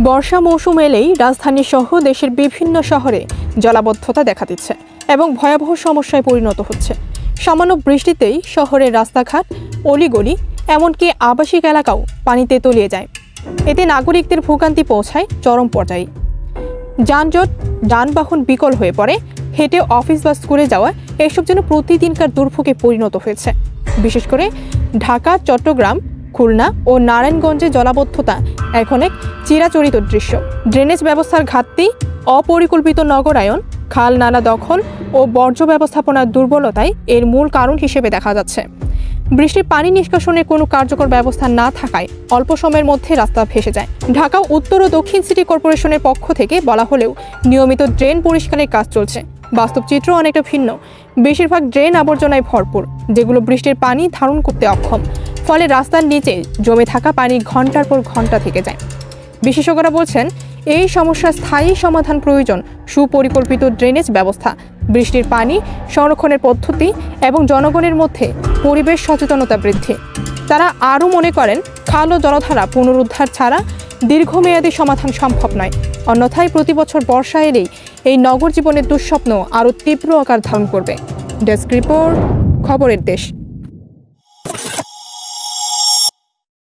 বর্ষা মৌসুম এলেই রাজধানী সহ দেশের বিভিন্ন শহরে জলাবদ্ধতা দেখা দিচ্ছে এবং ভয়াবহ সমস্যায় পরিণত হচ্ছে। সামান্য বৃষ্টিতেই শহরের রাস্তাঘাট, অলিগলি, এমনকি আবাসিক এলাকাও পানিতে তলিয়ে যায়। এতে নাগরিকদের ভোগান্তি পৌঁছায় চরম পর্যায়ে। যানজট, যানবাহন বিকল হয়ে পড়ে, হেঁটে অফিস বা স্কুলে যাওয়া এসব যেন প্রতিদিনকার দুর্ভোগে পরিণত হয়েছে। বিশেষ করে ঢাকা, চট্টগ্রাম, খুলনা ও নারায়ণগঞ্জে জলাবদ্ধতা এখন এক চিরাচরিত দৃশ্য। ড্রেনেজ ব্যবস্থার ঘাটতি, অপরিকল্পিত নগরায়ন, খাল নালা দখল ও বর্জ্য ব্যবস্থাপনার দুর্বলতাই এর মূল কারণ হিসেবে দেখা যাচ্ছে। বৃষ্টির পানি নিষ্কাশনের কোনো কার্যকর ব্যবস্থা না থাকায় অল্প সময়ের মধ্যে রাস্তা ভেসে যায়। ঢাকা উত্তর ও দক্ষিণ সিটি কর্পোরেশনের পক্ষ থেকে বলা হলেও নিয়মিত ড্রেন পরিষ্কারের কাজ চলছে। বাস্তব চিত্র অনেকটা ভিন্ন। বেশিরভাগ ড্রেন আবর্জনায় ভরপুর, যেগুলো বৃষ্টির পানি ধারণ করতে অক্ষম। ফলে রাস্তার নিচে জমে থাকা পানি ঘন্টার পর ঘন্টা থেকে যায়। বিশেষজ্ঞরা বলছেন, এই সমস্যার স্থায়ী সমাধান প্রয়োজন সুপরিকল্পিত ড্রেনেজ ব্যবস্থা, বৃষ্টির পানি সংরক্ষণের পদ্ধতি এবং জনগণের মধ্যে পরিবেশ সচেতনতা বৃদ্ধি। তারা আরও মনে করেন, খাল ও জলধারা পুনরুদ্ধার ছাড়া দীর্ঘমেয়াদী সমাধান সম্ভব নয়। অন্যথায় প্রতি বছর বর্ষা এলেই এই নগর জীবনের দুঃস্বপ্ন আরও তীব্র আকার ধারণ করবে। ডেস্ক রিপোর্ট, খবরের দেশ।